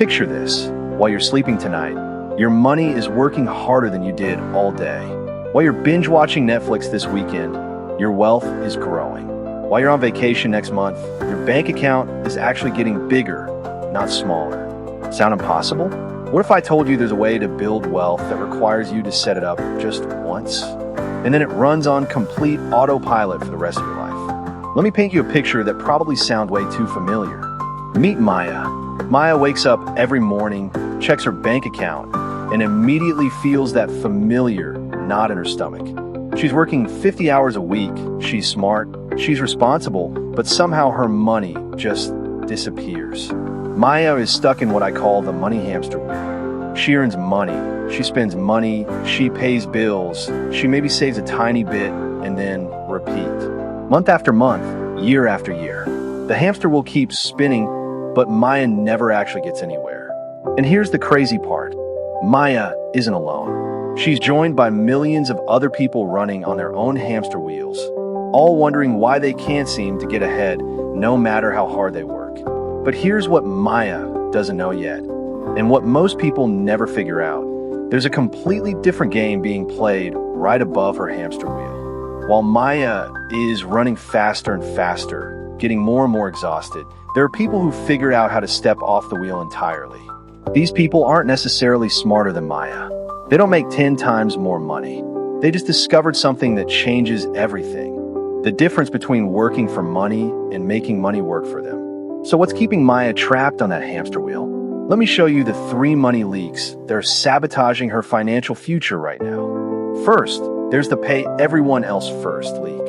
Picture this. While you're sleeping tonight, your money is working harder than you did all day. While you're binge watching Netflix this weekend, your wealth is growing. While you're on vacation next month, your bank account is actually getting bigger, not smaller. Sound impossible? What if I told you there's a way to build wealth that requires you to set it up just once, and then it runs on complete autopilot for the rest of your life? Let me paint you a picture that probably sounds way too familiar. Meet Maya. Maya wakes up every morning, checks her bank account, and immediately feels that familiar knot in her stomach. She's working 50 hours a week, she's smart, she's responsible, but somehow her money just disappears. Maya is stuck in what I call the money hamster wheel. She earns money, she spends money, she pays bills, she maybe saves a tiny bit, and then repeat. Month after month, year after year. The hamster wheel keeps spinning, but Maya never actually gets anywhere. And here's the crazy part. Maya isn't alone. She's joined by millions of other people running on their own hamster wheels, all wondering why they can't seem to get ahead no matter how hard they work. But here's what Maya doesn't know yet, and what most people never figure out. There's a completely different game being played right above her hamster wheel. While Maya is running faster and faster, getting more and more exhausted, there are people who figured out how to step off the wheel entirely. These people aren't necessarily smarter than Maya. They don't make 10 times more money. They just discovered something that changes everything. The difference between working for money and making money work for them. So what's keeping Maya trapped on that hamster wheel? Let me show you the 3 money leaks that are sabotaging her financial future right now. First, there's the pay everyone else first leak.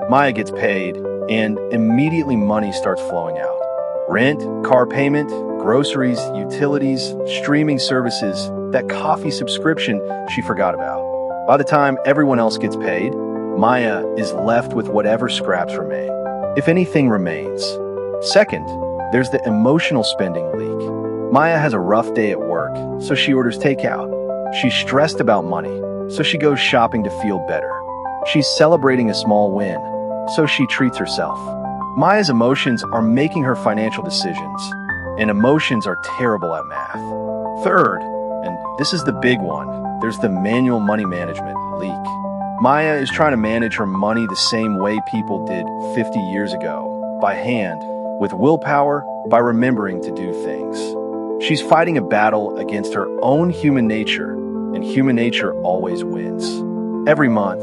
Maya gets paid, and immediately money starts flowing out. Rent, car payment, groceries, utilities, streaming services, that coffee subscription she forgot about. By the time everyone else gets paid, Maya is left with whatever scraps remain, if anything remains. Second, there's the emotional spending leak. Maya has a rough day at work, so she orders takeout. She's stressed about money, so she goes shopping to feel better. She's celebrating a small win, so she treats herself. Maya's emotions are making her financial decisions, and emotions are terrible at math. Third, and this is the big one, there's the manual money management leak. Maya is trying to manage her money the same way people did 50 years ago, by hand, with willpower, by remembering to do things. She's fighting a battle against her own human nature, and human nature always wins. Every month,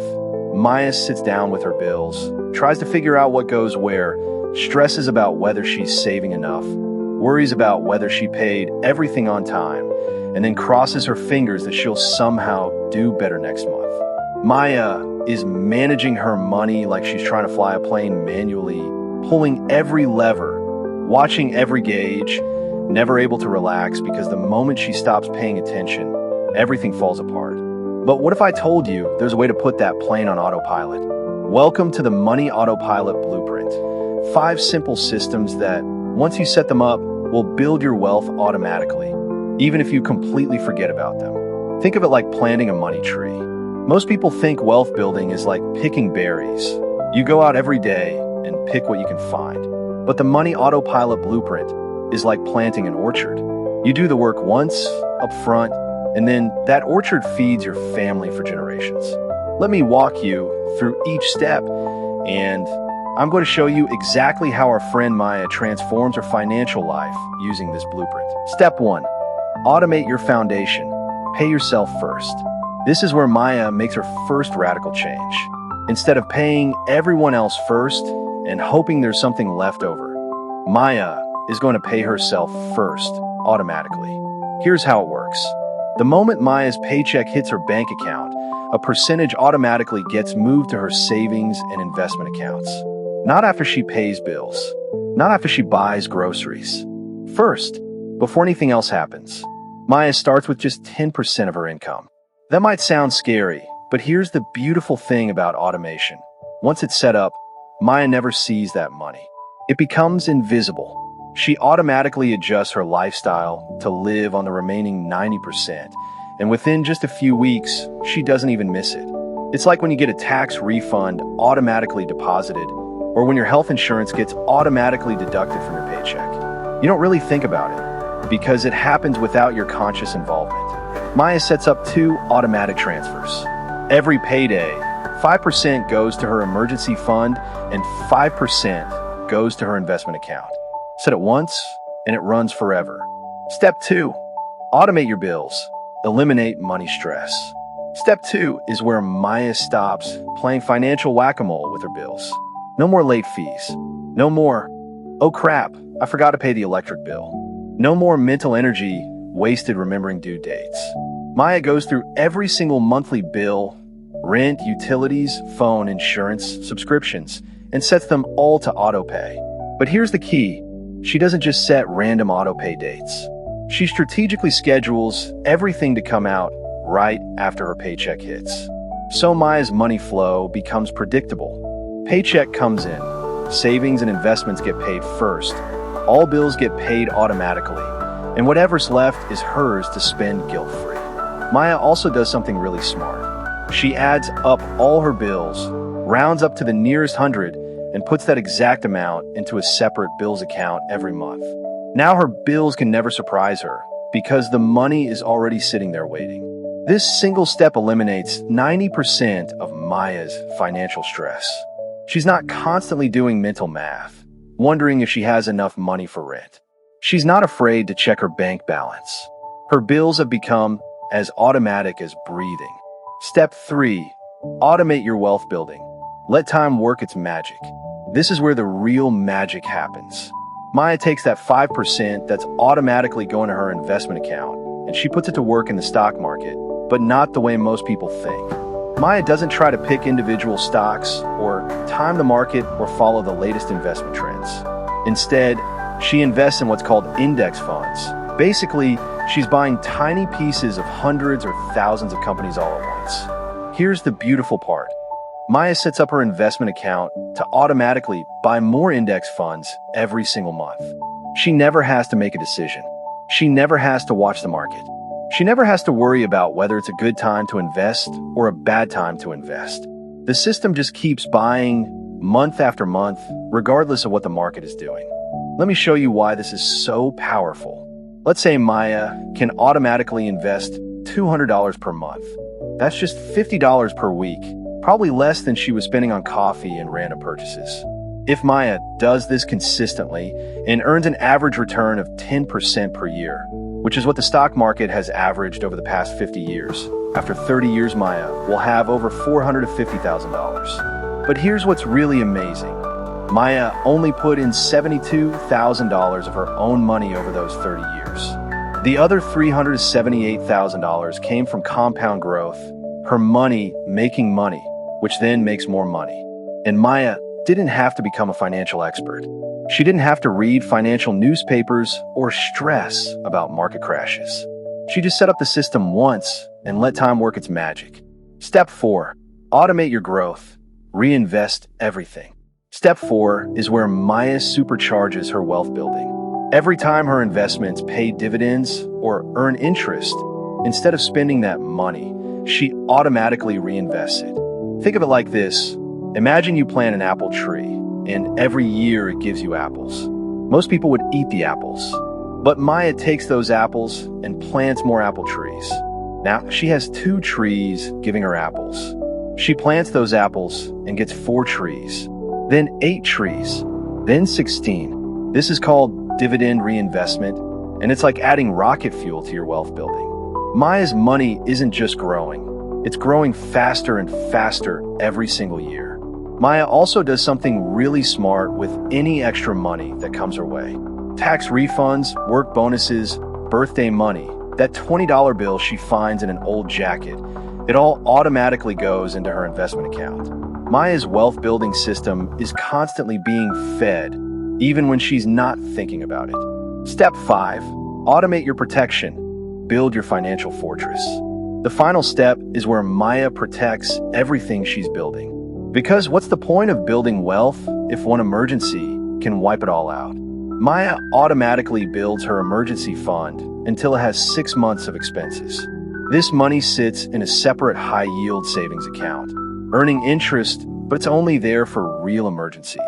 Maya sits down with her bills, tries to figure out what goes where, stresses about whether she's saving enough, worries about whether she paid everything on time, and then crosses her fingers that she'll somehow do better next month. Maya is managing her money like she's trying to fly a plane manually, pulling every lever, watching every gauge, never able to relax because the moment she stops paying attention, everything falls apart. But what if I told you there's a way to put that plane on autopilot? Welcome to the Money Autopilot Blueprint. 5 simple systems that, once you set them up, will build your wealth automatically, even if you completely forget about them. Think of it like planting a money tree. Most people think wealth building is like picking berries. You go out every day and pick what you can find. But the Money Autopilot Blueprint is like planting an orchard. You do the work once, up front, and then that orchard feeds your family for generations. Let me walk you through each step, and I'm going to show you exactly how our friend Maya transforms her financial life using this blueprint. Step 1. Automate your foundation. Pay yourself first. This is where Maya makes her first radical change. Instead of paying everyone else first and hoping there's something left over, Maya is going to pay herself first, automatically. Here's how it works. The moment Maya's paycheck hits her bank account, a percentage automatically gets moved to her savings and investment accounts. Not after she pays bills, not after she buys groceries. First, before anything else happens, Maya starts with just 10% of her income. That might sound scary, but here's the beautiful thing about automation. Once it's set up, Maya never sees that money. It becomes invisible. She automatically adjusts her lifestyle to live on the remaining 90%, and within just a few weeks, she doesn't even miss it. It's like when you get a tax refund automatically deposited, or when your health insurance gets automatically deducted from your paycheck. You don't really think about it, because it happens without your conscious involvement. Maya sets up 2 automatic transfers. Every payday, 5% goes to her emergency fund and 5% goes to her investment account. Set it once and it runs forever. Step 2, automate your bills. Eliminate money stress. Step 2 is where Maya stops playing financial whack-a-mole with her bills. No more late fees. No more, oh crap, I forgot to pay the electric bill. No more mental energy wasted remembering due dates. Maya goes through every single monthly bill, rent, utilities, phone, insurance, subscriptions, and sets them all to autopay. But here's the key. She doesn't just set random autopay dates. She strategically schedules everything to come out right after her paycheck hits. So Maya's money flow becomes predictable. Paycheck comes in. Savings and investments get paid first. All bills get paid automatically. And whatever's left is hers to spend guilt-free. Maya also does something really smart. She adds up all her bills, rounds up to the nearest 100, and puts that exact amount into a separate bills account every month. Now her bills can never surprise her because the money is already sitting there waiting. This single step eliminates 90% of Maya's financial stress. She's not constantly doing mental math, wondering if she has enough money for rent. She's not afraid to check her bank balance. Her bills have become as automatic as breathing. Step 3, automate your wealth building. Let time work its magic. This is where the real magic happens. Maya takes that 5% that's automatically going to her investment account, and she puts it to work in the stock market, but not the way most people think. Maya doesn't try to pick individual stocks or time the market or follow the latest investment trends. Instead, she invests in what's called index funds. Basically, she's buying tiny pieces of hundreds or thousands of companies all at once. Here's the beautiful part. Maya sets up her investment account to automatically buy more index funds every single month. She never has to make a decision. She never has to watch the market. She never has to worry about whether it's a good time to invest or a bad time to invest. The system just keeps buying month after month, regardless of what the market is doing. Let me show you why this is so powerful. Let's say Maya can automatically invest $200 per month. That's just $50 per week, probably less than she was spending on coffee and random purchases. If Maya does this consistently and earns an average return of 10% per year, which is what the stock market has averaged over the past 50 years, after 30 years Maya will have over $450,000. But here's what's really amazing. Maya only put in $72,000 of her own money over those 30 years. The other $378,000 came from compound growth, her money making money, which then makes more money. And Maya didn't have to become a financial expert. She didn't have to read financial newspapers or stress about market crashes. She just set up the system once and let time work its magic. Step 4, automate your growth. Reinvest everything. Step 4 is where Maya supercharges her wealth building. Every time her investments pay dividends or earn interest, instead of spending that money, she automatically reinvests it. Think of it like this. Imagine you plant an apple tree, and every year it gives you apples. Most people would eat the apples, but Maya takes those apples and plants more apple trees. Now, she has 2 trees giving her apples. She plants those apples and gets 4 trees, then 8 trees, then 16. This is called dividend reinvestment, and it's like adding rocket fuel to your wealth building. Maya's money isn't just growing, it's growing faster and faster every single year. Maya also does something really smart with any extra money that comes her way. Tax refunds, work bonuses, birthday money, that $20 bill she finds in an old jacket, it all automatically goes into her investment account. Maya's wealth building system is constantly being fed, even when she's not thinking about it. Step 5, automate your protection. Build your financial fortress. The final step is where Maya protects everything she's building. Because what's the point of building wealth if one emergency can wipe it all out? Maya automatically builds her emergency fund until it has 6 months of expenses. This money sits in a separate high-yield savings account, earning interest, but it's only there for real emergencies.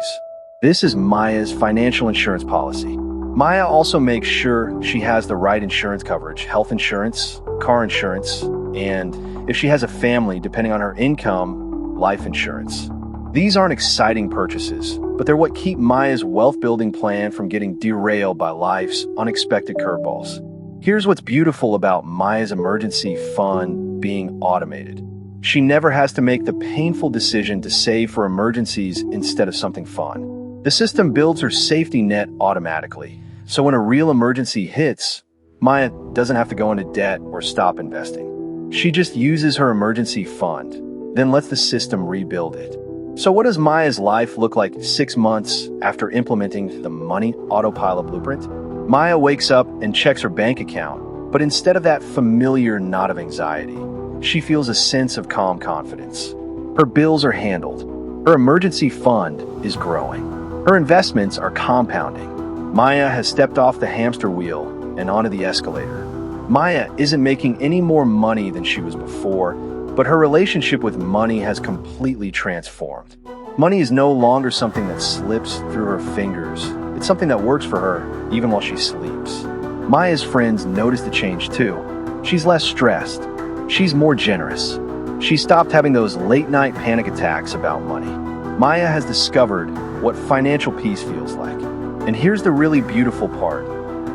This is Maya's financial insurance policy. Maya also makes sure she has the right insurance coverage, health insurance, car insurance, and if she has a family, depending on her income, life insurance. These aren't exciting purchases, but they're what keep Maya's wealth-building plan from getting derailed by life's unexpected curveballs. Here's what's beautiful about Maya's emergency fund being automated. She never has to make the painful decision to save for emergencies instead of something fun. The system builds her safety net automatically, so when a real emergency hits, Maya doesn't have to go into debt or stop investing. She just uses her emergency fund, then lets the system rebuild it. So what does Maya's life look like 6 months after implementing the Money Autopilot Blueprint? Maya wakes up and checks her bank account, but instead of that familiar knot of anxiety, she feels a sense of calm confidence. Her bills are handled. Her emergency fund is growing. Her investments are compounding. Maya has stepped off the hamster wheel and onto the escalator. Maya isn't making any more money than she was before, but her relationship with money has completely transformed. Money is no longer something that slips through her fingers. It's something that works for her, even while she sleeps. Maya's friends notice the change too. She's less stressed. She's more generous. She stopped having those late-night panic attacks about money. Maya has discovered what financial peace feels like. And here's the really beautiful part.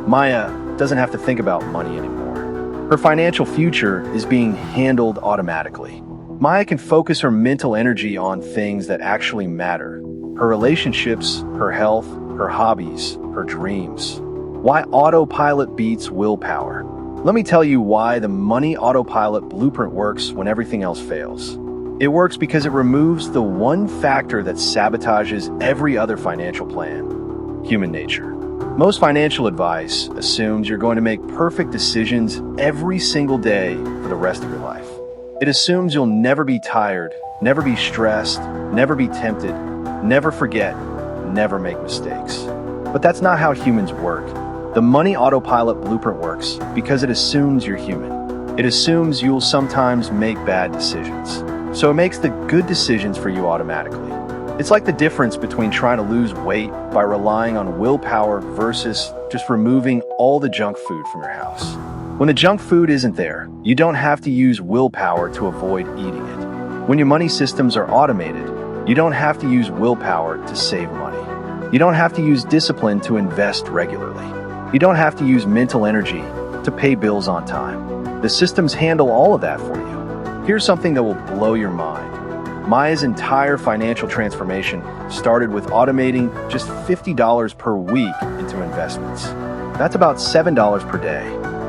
Maya doesn't have to think about money anymore. Her financial future is being handled automatically. Maya can focus her mental energy on things that actually matter. Her relationships, her health, her hobbies, her dreams. Why autopilot beats willpower. Let me tell you why the Money Autopilot Blueprint works when everything else fails. It works because it removes the one factor that sabotages every other financial plan: human nature. Most financial advice assumes you're going to make perfect decisions every single day for the rest of your life. It assumes you'll never be tired, never be stressed, never be tempted, never forget, never make mistakes. But that's not how humans work. The Money Autopilot Blueprint works because it assumes you're human. It assumes you'll sometimes make bad decisions. So it makes the good decisions for you automatically. It's like the difference between trying to lose weight by relying on willpower versus just removing all the junk food from your house. When the junk food isn't there, you don't have to use willpower to avoid eating it. When your money systems are automated, you don't have to use willpower to save money. You don't have to use discipline to invest regularly. You don't have to use mental energy to pay bills on time. The systems handle all of that for you. Here's something that will blow your mind. Maya's entire financial transformation started with automating just $50 per week into investments. That's about $7 per day.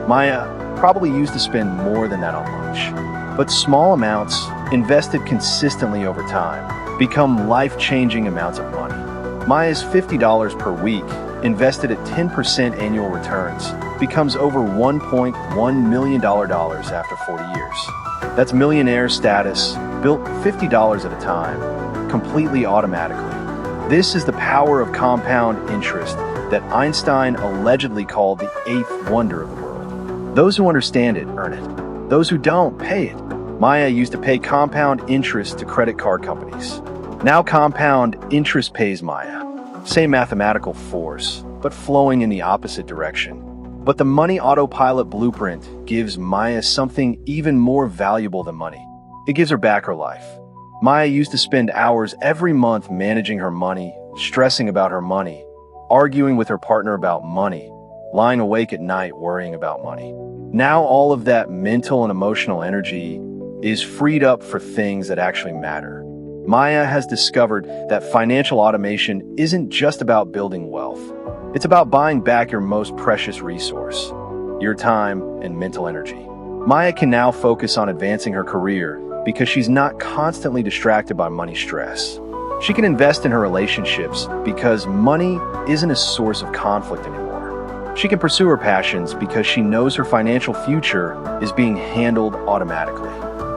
Maya probably used to spend more than that on lunch. But small amounts, invested consistently over time, become life-changing amounts of money. Maya's $50 per week, invested at 10% annual returns, becomes over $1.1 million after 40 years. That's millionaire status, built $50 at a time, completely automatically. This is the power of compound interest that Einstein allegedly called the eighth wonder of the world. Those who understand it earn it. Those who don't pay it. Maya used to pay compound interest to credit card companies. Now compound interest pays Maya. Same mathematical force, but flowing in the opposite direction. But the Money Autopilot Blueprint gives Maya something even more valuable than money. It gives her back her life. Maya used to spend hours every month managing her money, stressing about her money, arguing with her partner about money, lying awake at night worrying about money. Now all of that mental and emotional energy is freed up for things that actually matter. Maya has discovered that financial automation isn't just about building wealth. It's about buying back your most precious resource, your time and mental energy. Maya can now focus on advancing her career because she's not constantly distracted by money stress. She can invest in her relationships because money isn't a source of conflict anymore. She can pursue her passions because she knows her financial future is being handled automatically.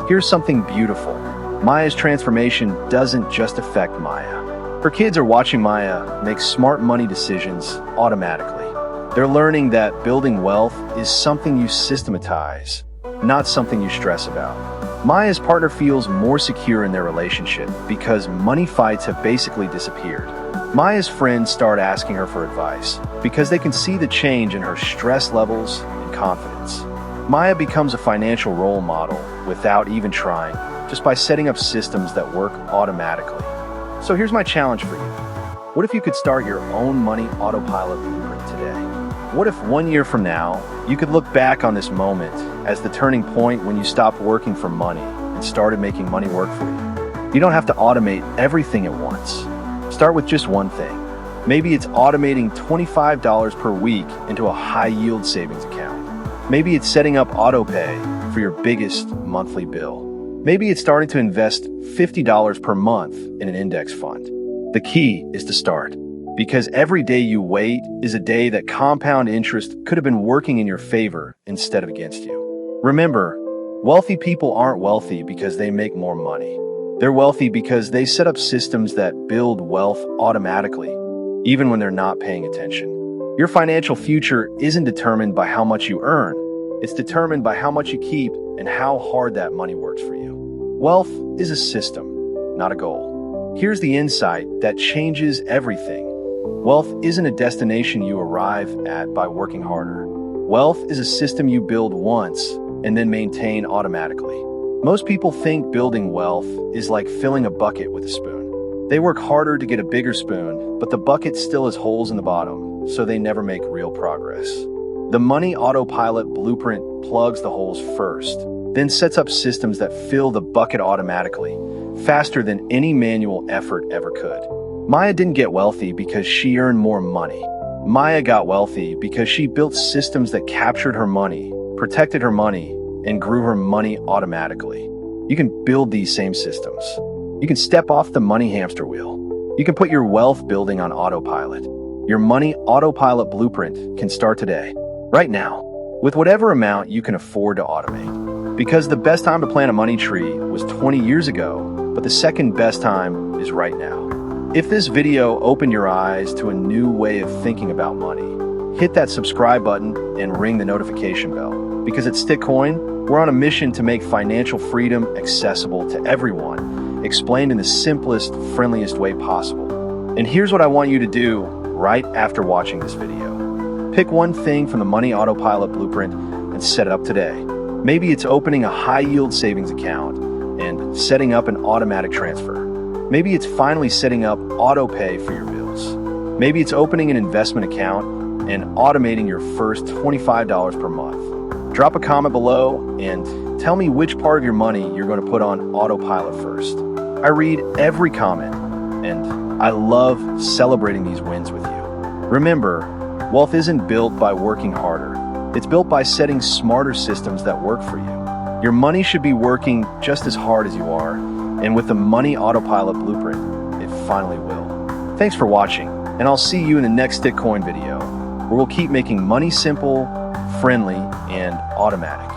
Here's something beautiful. Maya's transformation doesn't just affect Maya. Her kids are watching Maya make smart money decisions automatically. They're learning that building wealth is something you systematize, not something you stress about. Maya's partner feels more secure in their relationship because money fights have basically disappeared. Maya's friends start asking her for advice because they can see the change in her stress levels and confidence. Maya becomes a financial role model without even trying, just by setting up systems that work automatically. So here's my challenge for you. What if you could start your own money autopilot blueprint today? What if 1 year from now, you could look back on this moment as the turning point when you stopped working for money and started making money work for you? You don't have to automate everything at once. Start with just one thing. Maybe it's automating $25 per week into a high-yield savings account. Maybe it's setting up autopay for your biggest monthly bill. Maybe it's starting to invest $50 per month in an index fund. The key is to start, because every day you wait is a day that compound interest could have been working in your favor instead of against you. Remember, wealthy people aren't wealthy because they make more money. They're wealthy because they set up systems that build wealth automatically, even when they're not paying attention. Your financial future isn't determined by how much you earn. It's determined by how much you keep and how hard that money works for you. Wealth is a system, not a goal. Here's the insight that changes everything. Wealth isn't a destination you arrive at by working harder. Wealth is a system you build once and then maintain automatically. Most people think building wealth is like filling a bucket with a spoon. They work harder to get a bigger spoon, but the bucket still has holes in the bottom, so they never make real progress. The Money Autopilot Blueprint plugs the holes first, then sets up systems that fill the bucket automatically, faster than any manual effort ever could. Maya didn't get wealthy because she earned more money. Maya got wealthy because she built systems that captured her money, protected her money, and grew her money automatically. You can build these same systems. You can step off the money hamster wheel. You can put your wealth building on autopilot. Your Money Autopilot Blueprint can start today, right now, with whatever amount you can afford to automate. Because the best time to plant a money tree was 20 years ago, but the second best time is right now. If this video opened your eyes to a new way of thinking about money, hit that subscribe button and ring the notification bell. Because at Stickcoin, we're on a mission to make financial freedom accessible to everyone, explained in the simplest, friendliest way possible. And here's what I want you to do right after watching this video. Pick one thing from the Money Autopilot Blueprint and set it up today. Maybe it's opening a high-yield savings account and setting up an automatic transfer. Maybe it's finally setting up autopay for your bills. Maybe it's opening an investment account and automating your first $25 per month. Drop a comment below and tell me which part of your money you're going to put on autopilot first. I read every comment, and I love celebrating these wins with you. Remember, wealth isn't built by working harder. It's built by setting smarter systems that work for you. Your money should be working just as hard as you are, and with the Money Autopilot Blueprint, it finally will. Thanks for watching, and I'll see you in the next Stickcoin video, where we'll keep making money simple, friendly, and automatic.